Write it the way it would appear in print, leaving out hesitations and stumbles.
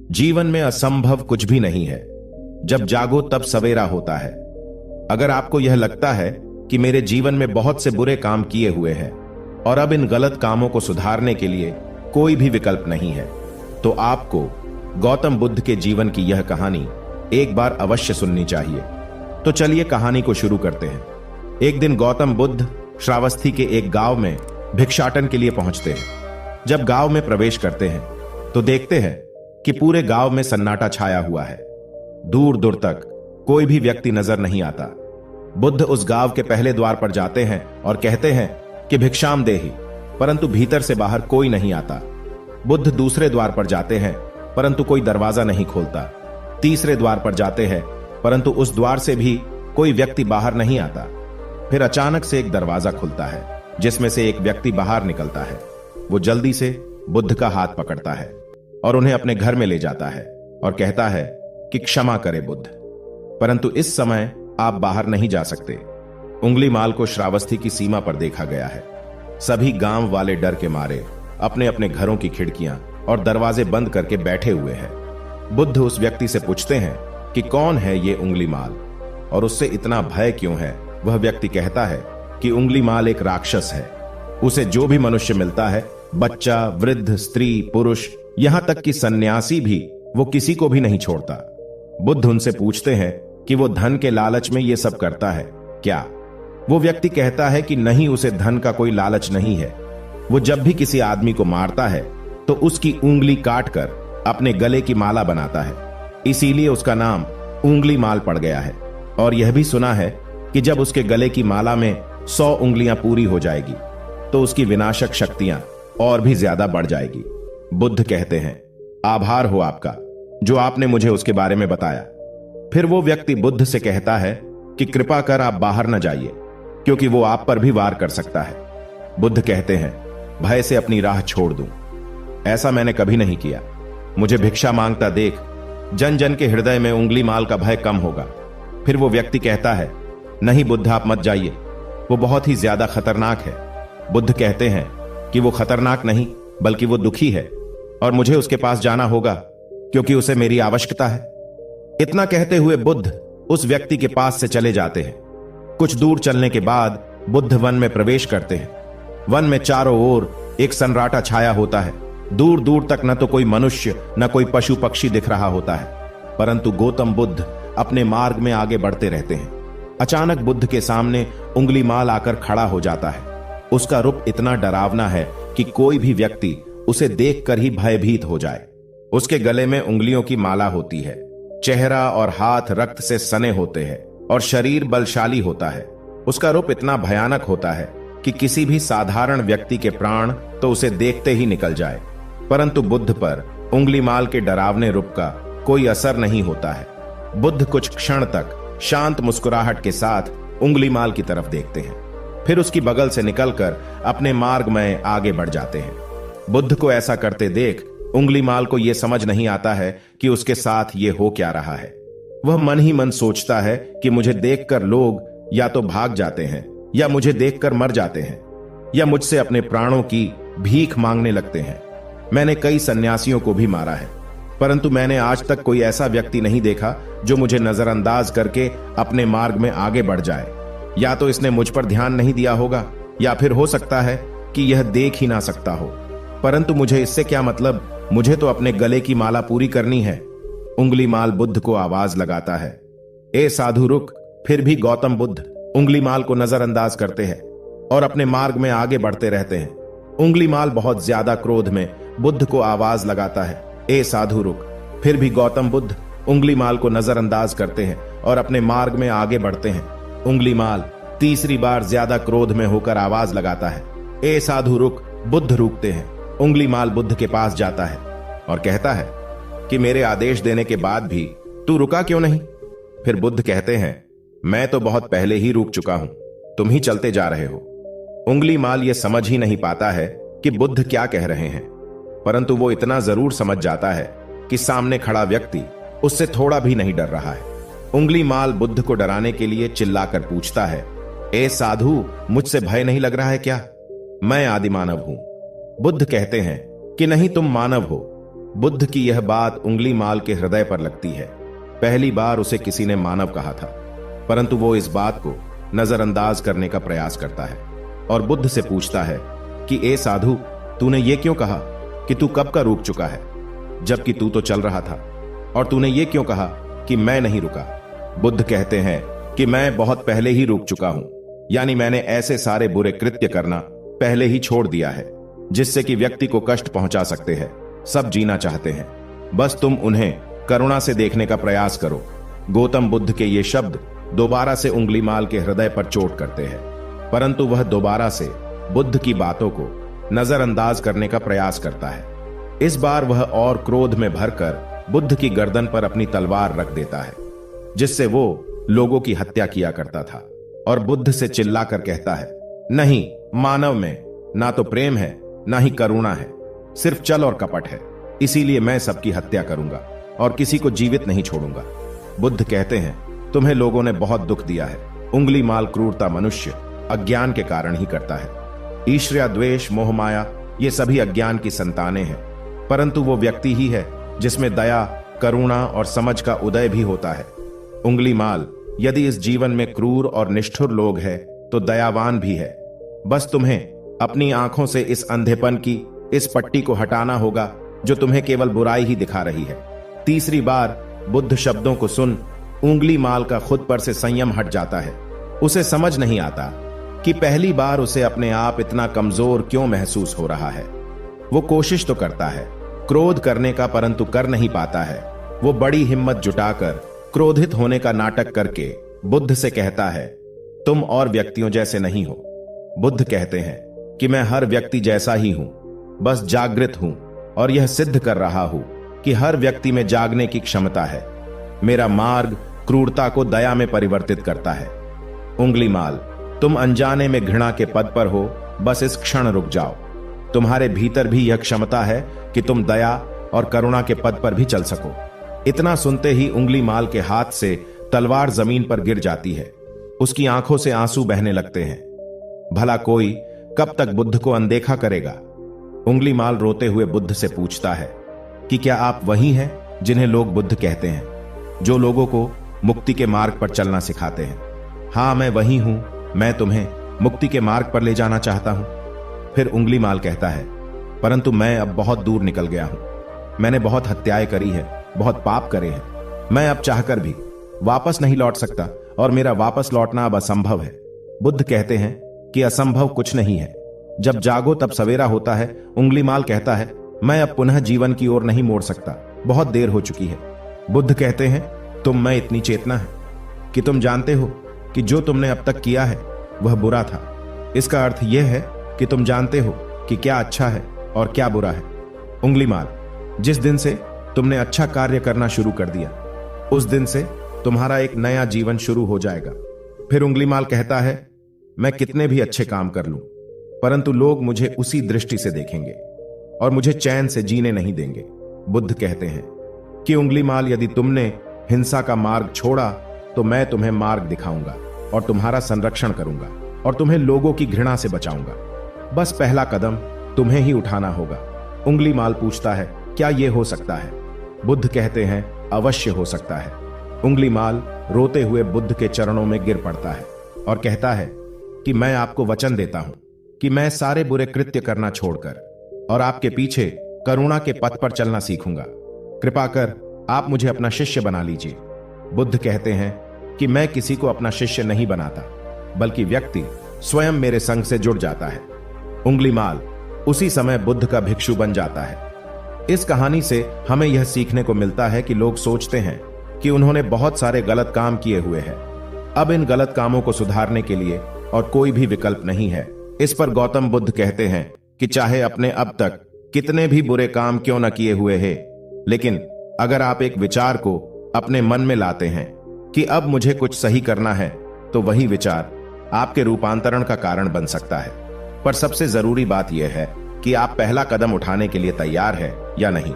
जीवन में असंभव कुछ भी नहीं है। जब जागो तब सवेरा होता है। अगर आपको यह लगता है कि मेरे जीवन में बहुत से बुरे काम किए हुए हैं और अब इन गलत कामों को सुधारने के लिए कोई भी विकल्प नहीं है, तो आपको गौतम बुद्ध के जीवन की यह कहानी एक बार अवश्य सुननी चाहिए। तो चलिए कहानी को शुरू करते हैं। एक दिन गौतम बुद्ध श्रावस्ती के एक गांव में भिक्षाटन के लिए पहुंचते हैं। जब गांव में प्रवेश करते हैं तो देखते हैं कि पूरे गांव में सन्नाटा छाया हुआ है। दूर दूर तक कोई भी व्यक्ति नजर नहीं आता। बुद्ध उस गांव के पहले द्वार पर जाते हैं और कहते हैं कि भिक्षाम देहि, परंतु भीतर से बाहर कोई नहीं आता। बुद्ध दूसरे द्वार पर जाते हैं परंतु कोई दरवाजा नहीं खोलता। तीसरे द्वार पर जाते हैं परंतु उस द्वार से भी कोई व्यक्ति बाहर नहीं आता। फिर अचानक से एक दरवाजा खुलता है जिसमें से एक व्यक्ति बाहर निकलता है। वो जल्दी से बुद्ध का हाथ पकड़ता है और उन्हें अपने घर में ले जाता है और कहता है कि क्षमा करे बुद्ध, परंतु इस समय आप बाहर नहीं जा सकते। उंगली माल को श्रावस्ती की सीमा पर देखा गया है। सभी गांव वाले डर के मारे अपने अपने घरों की खिड़कियां और दरवाजे बंद करके बैठे हुए हैं। बुद्ध उस व्यक्ति से पूछते हैं कि कौन है ये उंगली माल और उससे इतना भय क्यों है। वह व्यक्ति कहता है कि उंगली माल एक राक्षस है। उसे जो भी मनुष्य मिलता है, बच्चा, वृद्ध, स्त्री, पुरुष, यहां तक कि सन्यासी भी, वो किसी को भी नहीं छोड़ता। बुद्ध उनसे पूछते हैं कि वो धन के लालच में ये सब करता है क्या। वो व्यक्ति कहता है कि नहीं, उसे धन का कोई लालच नहीं है। वो जब भी किसी आदमी को मारता है तो उसकी उंगली काटकर अपने गले की माला बनाता है, इसीलिए उसका नाम उंगली माल पड़ गया है। और यह भी सुना है कि जब उसके गले की माला में 100 उंगलियां पूरी हो जाएगी तो उसकी विनाशक शक्तियां और भी ज्यादा बढ़ जाएगी। बुद्ध कहते हैं, आभार हो आपका जो आपने मुझे उसके बारे में बताया। फिर वो व्यक्ति बुद्ध से कहता है कि कृपा कर आप बाहर न जाइए, क्योंकि वो आप पर भी वार कर सकता है। बुद्ध कहते हैं, भय से अपनी राह छोड़ दूं, ऐसा मैंने कभी नहीं किया। मुझे भिक्षा मांगता देख जन जन के हृदय में उंगली माल का भय कम होगा। फिर वो व्यक्ति कहता है, नहीं बुद्ध, आप मत जाइए, वो बहुत ही ज्यादा खतरनाक है। बुद्ध कहते हैं कि वो खतरनाक नहीं बल्कि वो दुखी है और मुझे उसके पास जाना होगा क्योंकि उसे मेरी आवश्यकता है। इतना कहते हुए बुद्ध उस व्यक्ति के पास से चले जाते हैं। कुछ दूर चलने के बाद बुद्ध वन में प्रवेश करते हैं। वन में चारों ओर एक सन्नाटा छाया होता है। दूर दूर तक न तो कोई मनुष्य न कोई पशु पक्षी दिख रहा होता है, परंतु गौतम बुद्ध अपने मार्ग में आगे बढ़ते रहते हैं। अचानक बुद्ध के सामने उंगली माल आकर खड़ा हो जाता है। उसका रूप इतना डरावना है कि कोई भी व्यक्ति उसे देखकर ही भयभीत हो जाए। उसके गले में उंगलियों की माला होती है। चेहरा और हाथ रक्त से सने होते हैं और शरीर बलशाली होता है। उसका रूप इतना भयानक होता है कि किसी भी साधारण व्यक्ति के प्राण तो उसे देखते ही निकल जाए, परंतु बुद्ध पर उंगली माल के डरावने रूप का कोई असर नहीं होता है। बुद्ध कुछ क्षण तक शांत मुस्कुराहट के साथ उंगली माल की तरफ देखते हैं, फिर उसकी बगल से निकलकर अपने मार्ग में आगे बढ़ जाते हैं। बुद्ध को ऐसा करते देख उंगली माल को यह समझ नहीं आता है कि उसके साथ ये हो क्या रहा है। वह मन ही मन सोचता है कि मुझे देखकर लोग या तो भाग जाते हैं या मुझे देखकर मर जाते हैं या मुझसे अपने प्राणों की भीख मांगने लगते हैं। मैंने कई सन्यासियों को भी मारा है, परंतु मैंने आज तक कोई ऐसा व्यक्ति नहीं देखा जो मुझे नजरअंदाज करके अपने मार्ग में आगे बढ़ जाए। या तो इसने मुझ पर ध्यान नहीं दिया होगा या फिर हो सकता है कि यह देख ही ना सकता हो, परंतु मुझे इससे क्या मतलब, मुझे तो अपने गले की माला पूरी करनी है। उंगली माल बुद्ध को आवाज लगाता है, ए साधु रुक। फिर भी गौतम बुद्ध उंगली माल को नजरअंदाज करते हैं और अपने मार्ग में आगे बढ़ते रहते हैं। उंगली माल बहुत ज्यादा क्रोध में बुद्ध को आवाज लगाता है, ए साधु रुक। फिर भी गौतम बुद्ध उंगली माल को नजरअंदाज करते हैं और अपने मार्ग में आगे बढ़ते हैं। उंगली माल तीसरी बार ज्यादा क्रोध में होकर आवाज लगाता है, ए साधु रुक। बुद्ध रुकते हैं। उंगली माल बुद्ध के पास जाता है और कहता है कि मेरे आदेश देने के बाद भी तू रुका क्यों नहीं। फिर बुद्ध कहते हैं, मैं तो बहुत पहले ही रुक चुका हूं, तुम ही चलते जा रहे हो। उंगली माल यह समझ ही नहीं पाता है कि बुद्ध क्या कह रहे हैं, परंतु वो इतना जरूर समझ जाता है कि सामने खड़ा व्यक्ति उससे थोड़ा भी नहीं डर रहा है। उंगली माल बुद्ध को डराने के लिए चिल्लाकर पूछता है, ए साधु, मुझसे भय नहीं लग रहा है क्या? मैं आदि मानव हूं। बुद्ध कहते हैं कि नहीं, तुम मानव हो। बुद्ध की यह बात उंगली माल के हृदय पर लगती है। पहली बार उसे किसी ने मानव कहा था, परंतु वो इस बात को नजरअंदाज करने का प्रयास करता है और बुद्ध से पूछता है कि ए साधु, तूने ये क्यों कहा कि तू कब का रुक चुका है, जबकि तू तो चल रहा था, और तूने ये क्यों कहा कि मैं नहीं रुका। बुद्ध कहते हैं कि मैं बहुत पहले ही रुक चुका हूं, यानी मैंने ऐसे सारे बुरे कृत्य करना पहले ही छोड़ दिया है जिससे कि व्यक्ति को कष्ट पहुंचा सकते हैं। सब जीना चाहते हैं, बस तुम उन्हें करुणा से देखने का प्रयास करो। गौतम बुद्ध के ये शब्द दोबारा से उंगलीमाल के हृदय पर चोट करते हैं, परंतु वह दोबारा से बुद्ध की बातों को नजरअंदाज करने का प्रयास करता है। इस बार वह और क्रोध में भरकर बुद्ध की गर्दन पर अपनी तलवार रख देता है, जिससे वो लोगों की हत्या किया करता था, और बुद्ध से चिल्लाकर कहता है, नहीं, मानव में ना तो प्रेम है ना ही करुणा है, सिर्फ छल और कपट है। इसीलिए मैं सबकी हत्या करूंगा और किसी को जीवित नहीं छोड़ूंगा। बुद्ध कहते हैं, तुम्हें लोगों ने बहुत दुख दिया है। उंगलीमाल क्रूरता मनुष्य अज्ञान के कारण ही करता है। ईर्ष्या, द्वेष, मोह, माया ये सभी अज्ञान की संतानें हैं, परंतु वो व्यक्ति ही है जिसमें दया, करुणा और समझ का उदय भी होता है। उंगलीमाल यदि इस जीवन में क्रूर और निष्ठुर लोग हैं तो दयावान भी है। बस तुम्हें अपनी आंखों से इस अंधेपन की इस पट्टी को हटाना होगा जो तुम्हें केवल बुराई ही दिखा रही है। तीसरी बार बुद्ध शब्दों को सुन उंगलीमाल का खुद पर से संयम हट जाता है। उसे समझ नहीं आता कि पहली बार उसे अपने आप इतना कमजोर क्यों महसूस हो रहा है। वो कोशिश तो करता है क्रोध करने का, परंतु कर नहीं पाता है। वो बड़ी हिम्मत जुटाकर क्रोधित होने का नाटक करके बुद्ध से कहता है, तुम और व्यक्तियों जैसे नहीं हो। बुद्ध कहते हैं कि मैं हर व्यक्ति जैसा ही हूं, बस जागृत हूं और यह सिद्ध कर रहा हूं कि हर व्यक्ति में जागने की क्षमता है। मेरा मार्ग क्रूरता को दया में परिवर्तित करता है। उंगलीमाल, तुम अनजाने में घृणा के पद पर हो, बस इस क्षण रुक जाओ। तुम्हारे भीतर भी यह क्षमता है कि तुम दया और करुणा के पद पर भी चल सको। इतना सुनते ही उंगलीमाल के हाथ से तलवार जमीन पर गिर जाती है। उसकी आंखों से आंसू बहने लगते हैं। भला कोई कब तक बुद्ध को अनदेखा करेगा। उंगलीमाल रोते हुए बुद्ध से पूछता है कि क्या आप वही हैं जिन्हें लोग बुद्ध कहते हैं, जो लोगों को मुक्ति के मार्ग पर चलना सिखाते हैं। हाँ, मैं वही हूं, मैं तुम्हें मुक्ति के मार्ग पर ले जाना चाहता हूं। फिर उंगलीमाल कहता है, परंतु मैं अब बहुत दूर निकल गया हूं। मैंने बहुत हत्याएं करी है, बहुत पाप करे हैं। मैं अब चाहकर भी वापस नहीं लौट सकता और मेरा वापस लौटना अब असंभव है। बुद्ध कहते हैं कि असंभव कुछ नहीं है, जब जागो तब सवेरा होता है। उंगलीमाल कहता है, मैं अब पुनः जीवन की ओर नहीं मोड़ सकता, बहुत देर हो चुकी है। बुद्ध कहते हैं, तुम में इतनी चेतना है कि तुम जानते हो कि जो तुमने अब तक किया है वह बुरा था। इसका अर्थ यह है कि तुम जानते हो कि क्या अच्छा है और क्या बुरा है। उंगलीमाल, जिस दिन से तुमने अच्छा कार्य करना शुरू कर दिया, उस दिन से तुम्हारा एक नया जीवन शुरू हो जाएगा। फिर उंगलीमाल कहता है, मैं कितने भी अच्छे काम कर लूं, परंतु लोग मुझे उसी दृष्टि से देखेंगे और मुझे चैन से जीने नहीं देंगे। बुद्ध कहते हैं कि उंगलीमाल, यदि तुमने हिंसा का मार्ग छोड़ा तो मैं तुम्हें मार्ग दिखाऊंगा और तुम्हारा संरक्षण करूंगा और तुम्हें लोगों की घृणा से बचाऊंगा। बस पहला कदम तुम्हें ही उठाना होगा। उंगलीमाल पूछता है, क्या यह हो सकता है? बुद्ध कहते हैं, अवश्य हो सकता है। उंगलीमाल रोते हुए बुद्ध के चरणों में गिर पड़ता है और कहता है कि मैं आपको वचन देता हूं कि मैं सारे बुरे कृत्य करना छोड़कर और आपके पीछे करुणा के पथ पर चलना सीखूंगा। कृपा कर आप मुझे अपना शिष्य बना लीजिए। बुद्ध कहते हैं कि मैं किसी को अपना शिष्य नहीं बनाता, बल्कि व्यक्ति स्वयं मेरे संग से जुड़ जाता है। उंगलीमाल उसी समय बुद्ध का भिक्षु बन जाता है। इस कहानी से हमें यह सीखने को मिलता है कि लोग सोचते हैं कि उन्होंने बहुत सारे गलत काम किए हुए हैं, अब इन गलत कामों को सुधारने के लिए और कोई भी विकल्प नहीं है। इस पर गौतम बुद्ध कहते हैं कि चाहे अपने अब तक कितने भी बुरे काम क्यों न किए हुए हैं, लेकिन अगर आप एक विचार को अपने मन में लाते हैं कि अब मुझे कुछ सही करना है, तो वही विचार आपके रूपांतरण का कारण बन सकता है। पर सबसे जरूरी बात यह है कि आप पहला कदम उठाने के लिए तैयार हैं या नहीं।